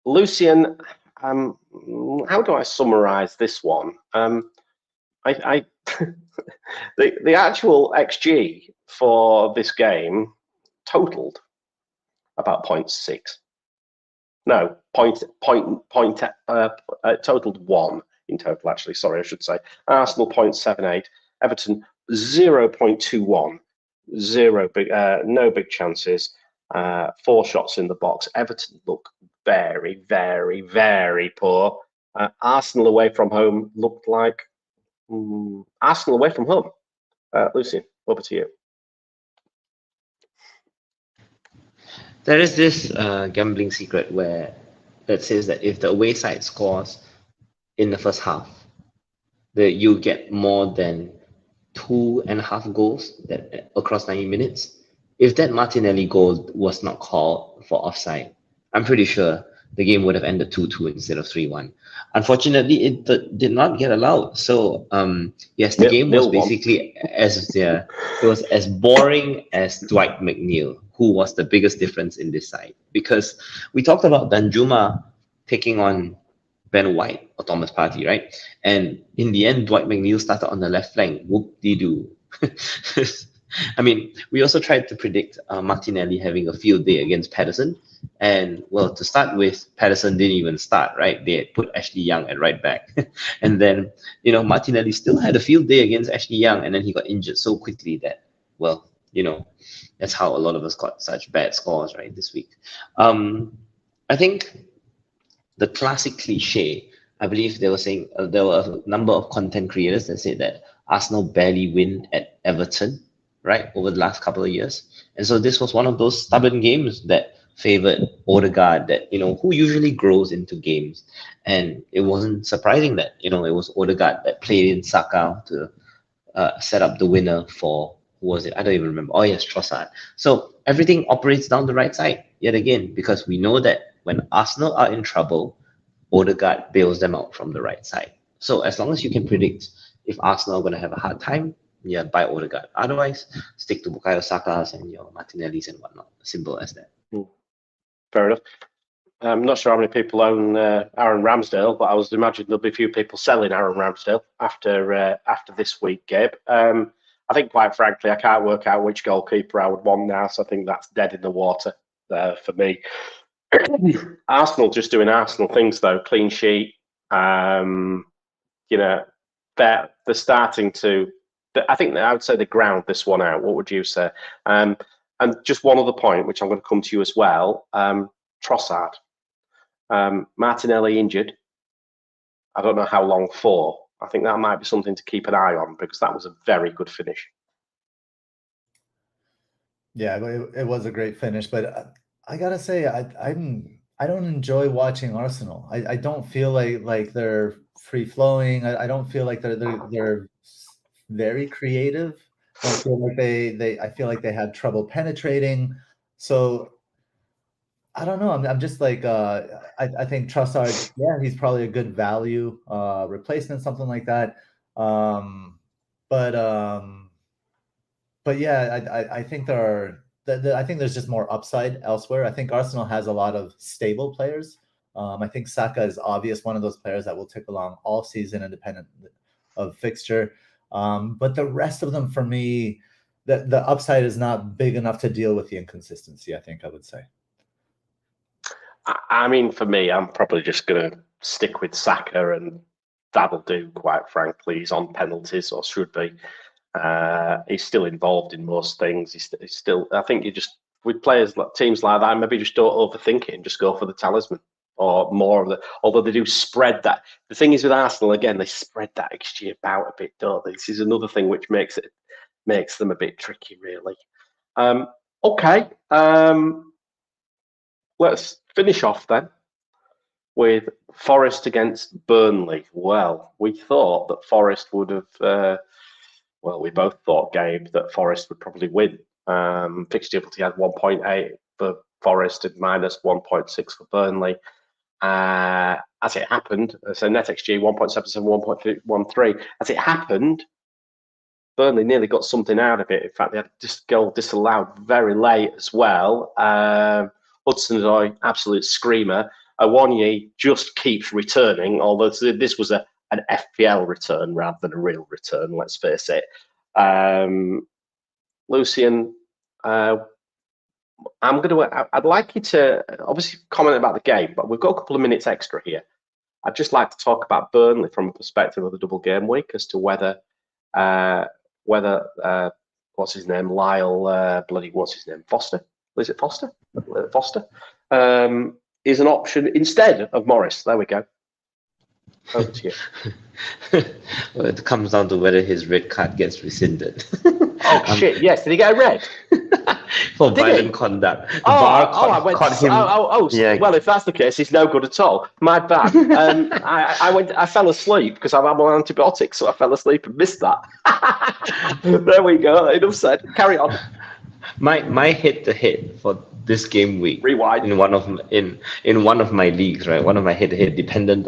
Lucian, how do I summarize this one? The actual XG for this game totaled about 0.6. No, totaled 1 in total, actually. Sorry, I should say. Arsenal 0.78, Everton 0.21, no big chances, 4 shots in the box. Everton look very, very, very poor. Arsenal away from home looked like Arsenal away from home. Lucy, over to you. There is this gambling secret that says that if the away side scores in the first half, that you get more than 2.5 goals across 90 minutes. If that Martinelli goal was not called for offside, I'm pretty sure the game would have ended 2-2 instead of 3-1. Unfortunately, it did not get allowed. So yes, the game was basically it was as boring as Dwight McNeil, who was the biggest difference in this side. Because we talked about Danjuma taking on Ben White or Thomas Partey, right? And in the end, Dwight McNeil started on the left flank. Whoop-de-doo. I mean, we also tried to predict Martinelli having a field day against Patterson. And, well, to start with, Patterson didn't even start, right? They had put Ashley Young at right back. And then, Martinelli still had a field day against Ashley Young, and then he got injured so quickly that, well, that's how a lot of us got such bad scores, right, this week. I think the classic cliche, I believe they were saying there were a number of content creators that said that Arsenal barely win at Everton, right, over the last couple of years. And so this was one of those stubborn games that favored Odegaard, that, who usually grows into games. And it wasn't surprising that, it was Odegaard that played in Saka to set up the winner for, who was it? I don't even remember. Oh, yes, Trossard. So everything operates down the right side yet again, because we know that when Arsenal are in trouble, Odegaard bails them out from the right side. So as long as you can predict if Arsenal are going to have a hard time, yeah, buy Odegaard. Otherwise, stick to Bukayo Saka's and your Martinelli's and whatnot. Simple as that. Fair enough. I'm not sure how many people own Aaron Ramsdale, but I was imagining there'll be a few people selling Aaron Ramsdale after this week, Gabe. I think, quite frankly, I can't work out which goalkeeper I would want now, so I think that's dead in the water for me. Arsenal just doing Arsenal things, though. Clean sheet. They're starting to. I think I would say they ground this one out. What would you say? And just one other point, which I'm going to come to you as well. Trossard. Martinelli injured. I don't know how long for. I think that might be something to keep an eye on, because that was a very good finish. Yeah, it was a great finish, but I gotta say, I don't enjoy watching Arsenal. I don't feel like they're free flowing. I don't feel like they're very creative. I don't feel like I feel like they had trouble penetrating. So I don't know. I'm just like I think Trossard, yeah, he's probably a good value replacement, something like that. But yeah, I think I think there's just more upside elsewhere. I think Arsenal has a lot of stable players. I think Saka is obvious one of those players that will tick along all season, independent of fixture. But the rest of them, for me, the upside is not big enough to deal with the inconsistency, I think I would say. I mean, for me, I'm probably just going to stick with Saka, and that'll do, quite frankly. He's on penalties, or should be. He's still involved in most things. He's still. I think you just, with teams like that, maybe just don't overthink it and just go for the talisman or more of the. Although they do spread that. The thing is with Arsenal, again, they spread that XG about a bit, don't they? This is another thing which makes them a bit tricky, really. Okay. Let's finish off then with Forest against Burnley. Well, we thought that Forest would have. We both thought, Gabe, that Forest would probably win. Fixture Difficulty had 1.8 for Forest and minus 1.6 for Burnley. As it happened, so NetxG 1.77, 1.13. As it happened, Burnley nearly got something out of it. In fact, they had a goal disallowed very late as well. Hudson-Odoi, absolute screamer. Awoniyi just keeps returning, although this was an FPL return rather than a real return, let's face it. Lucian, I'd like you to obviously comment about the game, but we've got a couple of minutes extra here. I'd just like to talk about Burnley from a perspective of the double game week as to whether what's his name, Foster? Is it Foster? Foster is an option instead of Morris. There we go. Over to you. Well, it comes down to whether his red card gets rescinded. Oh shit! Yes, did he get a red? For violent conduct. Yeah. Well, if that's the case, he's no good at all. My bad. I fell asleep because I'm on antibiotics, so I fell asleep and missed that. There we go. Enough said. Carry on. My head-to-head for this game week, rewind, in one of my leagues, right? One of my head-to-head depended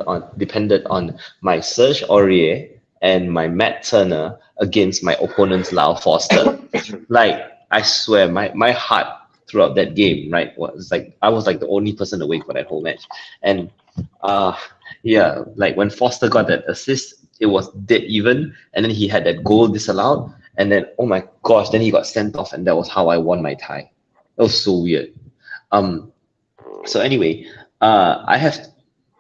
on my Serge Aurier and my Matt Turner against my opponent's Lau Foster. Like, I swear, my heart throughout that game, right, was like I was like the only person awake for that whole match. And yeah, like when Foster got that assist, it was dead even, and then he had that goal disallowed, and then oh my gosh, then he got sent off, and that was how I won my tie. It was so weird. So anyway, I have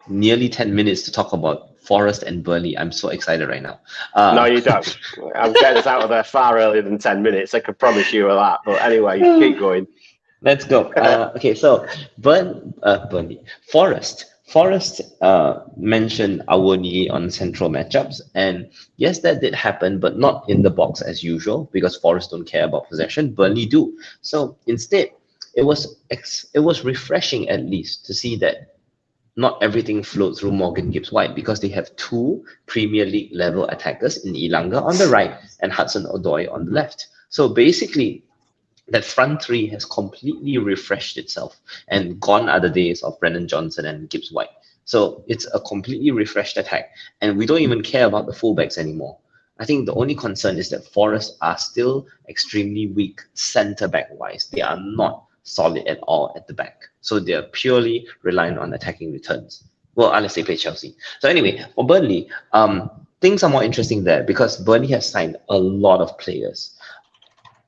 nearly 10 minutes to talk about Forest and Burnley. I'm so excited right now. No, you don't. I'm getting us out of there far earlier than 10 minutes. I can promise you that. But anyway, keep going. Let's go. Okay, so Burnley. Forest mentioned Awoniyi on central matchups, and yes, that did happen, but not in the box as usual because Forest don't care about possession. Burnley do. So instead, it was refreshing at least to see that not everything flowed through Morgan Gibbs-White because they have two Premier League level attackers in Ilanga on the right and Hudson-Odoi on the left. So basically, that front three has completely refreshed itself, and gone are the days of Brennan Johnson and Gibbs-White. So it's a completely refreshed attack, and we don't even care about the fullbacks anymore. I think the only concern is that Forest are still extremely weak centre-back wise. They are not solid at all at the back. So they're purely reliant on attacking returns. Well, unless they play Chelsea. So anyway, for Burnley, things are more interesting there because Burnley has signed a lot of players.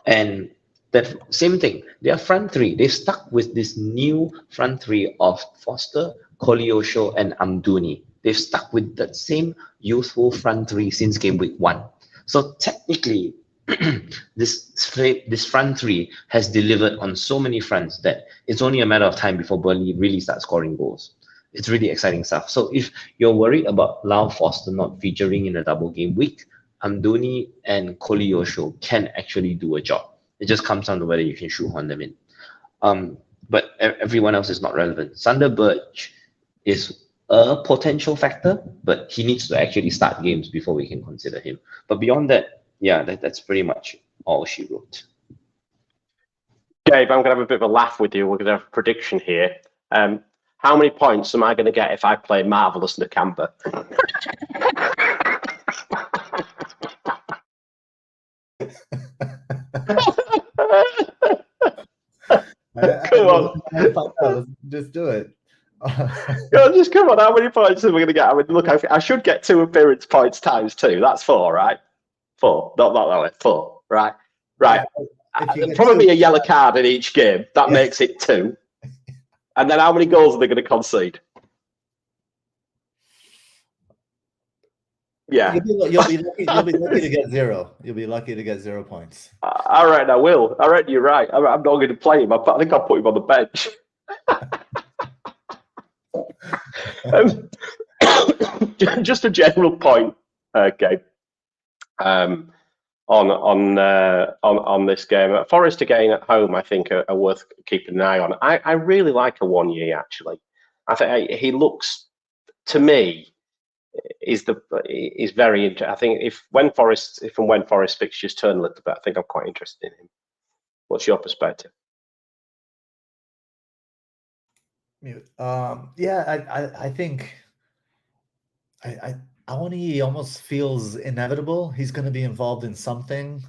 And that same thing, their front three, they've stuck with this new front three of Foster, Koleosho, and Amdouni. They've stuck with that same youthful front three since game week 1. So technically, this front three has delivered on so many fronts that it's only a matter of time before Burnley really starts scoring goals. It's really exciting stuff. So if you're worried about Lau Foster not featuring in a double game week, Amdouni and Koleosho can actually do a job. It just comes down to whether you can shoehorn them in. But everyone else is not relevant. Sander Birch is a potential factor, but he needs to actually start games before we can consider him. But beyond that, yeah, that's pretty much all she wrote. Gabe, I'm going to have a bit of a laugh with you. We're going to have a prediction here. How many points am I going to get if I play Marvellous Nakamba? Come on. Just do it. Just come on. How many points are we going to get? I mean, look, I should get 2 appearance points times 2. That's 4, right? 4. Not that way. 4. Right. Right. Probably a yellow card in each game. That makes it 2. And then how many goals are they going to concede? Yeah. You'll be lucky to get 0. You'll be lucky to get 0 points. All right, I will. All right, you're right. I'm not going to play him. I think I'll put him on the bench. Just a general point, Gabe. On this game, Forest again at home, I think are worth keeping an eye on. I really like Awoniyi actually. I think he looks, to me, is very interesting. I think if and when Forest fixtures turn a little bit, I think I'm quite interested in him. What's your perspective? Yeah, I think Awoniyi almost feels inevitable. He's going to be involved in something.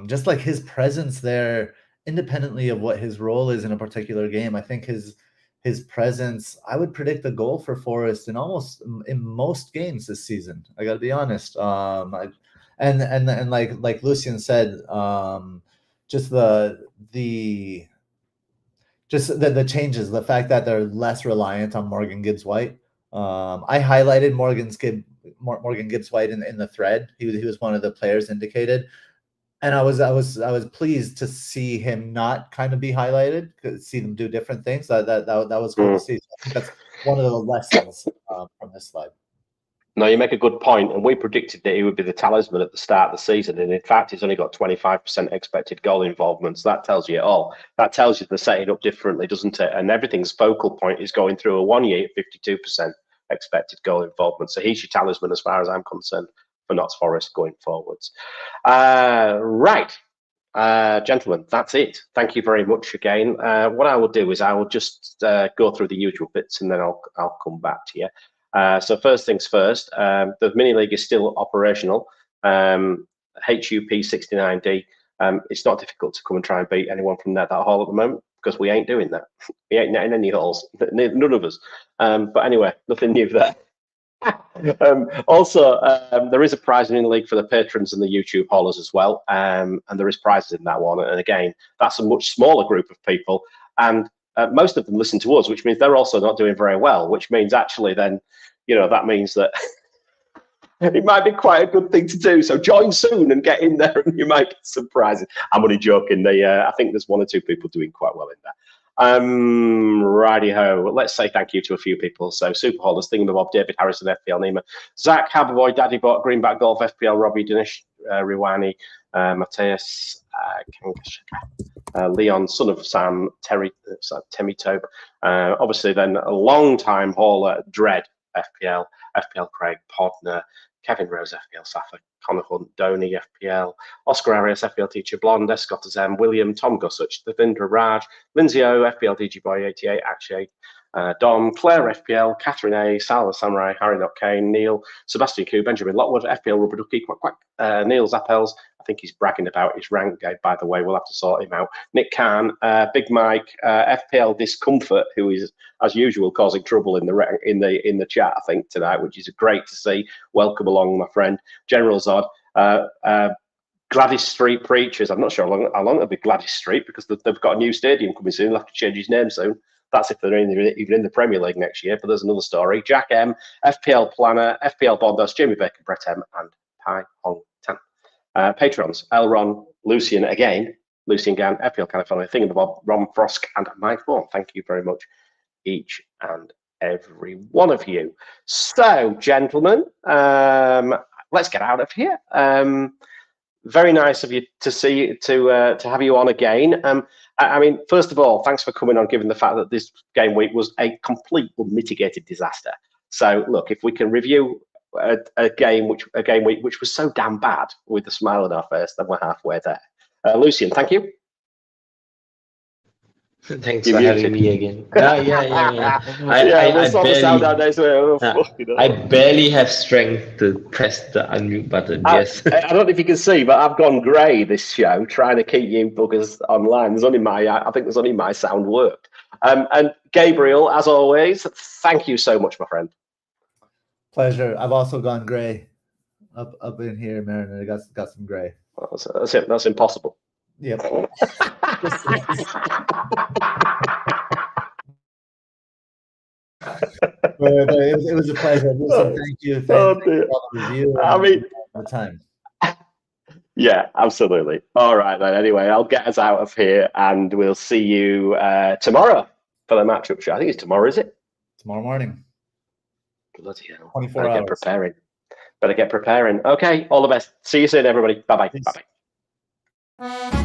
Just like his presence there, independently of what his role is in a particular game, I think his presence, I would predict a goal for Forest in most games this season. I got to be honest. And like Lucian said, just the changes, the fact that they're less reliant on Morgan Gibbs-White. I highlighted Morgan Gibbs-White in the thread. He was one of the players indicated, and I was pleased to see him not kind of be highlighted, see them do different things. That was cool to see. So I think that's one of the lessons from this slide. No, you make a good point, and we predicted that he would be the talisman at the start of the season, and in fact, he's only got 25% expected goal involvement. So that tells you it all. That tells you they're setting up differently, doesn't it? And everything's focal point is going through a 1 year at 52% expected goal involvement. So he's your talisman as far as I'm concerned for Notts Forest going forwards. Right, gentlemen, that's it. Thank you very much again. What I will do is I will just go through the usual bits, and then I'll come back to you. So first things first, the mini league is still operational. HUP 69D. It's not difficult to come and try and beat anyone from Net That Haul at the moment because we ain't doing that. We ain't netting any halls, none of us. But anyway, nothing new there. Also, there is a prize in the league for the patrons and the YouTube haulers as well, and there is prizes in that one. And again, that's a much smaller group of people, and most of them listen to us, which means they're also not doing very well. Which means actually, then, that means that It might be quite a good thing to do. So join soon and get in there, and you might get some prizes. I'm only joking. I think there's 1 or 2 people doing quite well in there. Righty ho. Let's say thank you to a few people. So Super Holders, Thingamabob, David Harrison, FPL Nima, Zach, Haberboy, Daddy Bot, Greenback Golf, FPL Robbie, Dinesh, Riwani, Matthias, Leon, son of Sam, Temi Tobe. Obviously, then a long time hauler, Dread, FPL Craig, Podner, Kevin Rose, FPL Safa, Connor Hunt, Donny, FPL, Oscar Arias, FPL Teacher Blonde, Scott M, William, Tom Gossage, Devindra Raj, Lindsay O, FPL DG Boy 88, Akshay, Dom, Claire FPL, Catherine A, Salah Samurai, Harry Not Kane, Neil, Sebastian Q, Benjamin Lockwood, FPL Rubber Ducky, Quack Quack, Neil Zappels. I think he's bragging about his rank guide, by the way. We'll have to sort him out. Nick Khan, Big Mike, FPL Discomfort, who is, as usual, causing trouble in the chat, I think, tonight, which is great to see. Welcome along, my friend. General Zod, Gladys Street Preachers. I'm not sure how long it'll be Gladys Street, because they've got a new stadium coming soon. They'll have to change his name soon. That's if they're even in the Premier League next year, but there's another story. Jack M, FPL Planner, FPL Bondos, Jamie Baker, Brett M, and Pai Hong Tan. Patrons, Elron, Lucian again, Lucian Gann, FPL California, Thingamabob, Ron Frosk, and Mike Vaughan. Thank you very much, each and every one of you. So, gentlemen, let's get out of here. Very nice of you to have you on again. I mean, first of all, thanks for coming on, given the fact that this game week was a complete unmitigated disaster. So, look, if we can review a game week which was so damn bad with a smile on our face, then we're halfway there. Lucian, thank you. Thanks for having me again. Yeah. I barely have strength to press the unmute button. Yes. I don't know if you can see, but I've gone grey this show trying to keep you buggers online. I think there's only my sound worked. And Gabriel, as always, thank you so much, my friend. Pleasure. I've also gone grey up in here, Marin. I got some grey. That's it. That's impossible. Yep. It was a pleasure. Listen, thank you. Thank you for the review. I mean, the time. Yeah, absolutely. All right, then. Anyway, I'll get us out of here, and we'll see you tomorrow for the matchup show. I think it's tomorrow, is it? Tomorrow morning. Bloody hell. 24 Better hours. Better get preparing. Okay, all the best. See you soon, everybody. Bye-bye. Bye-bye.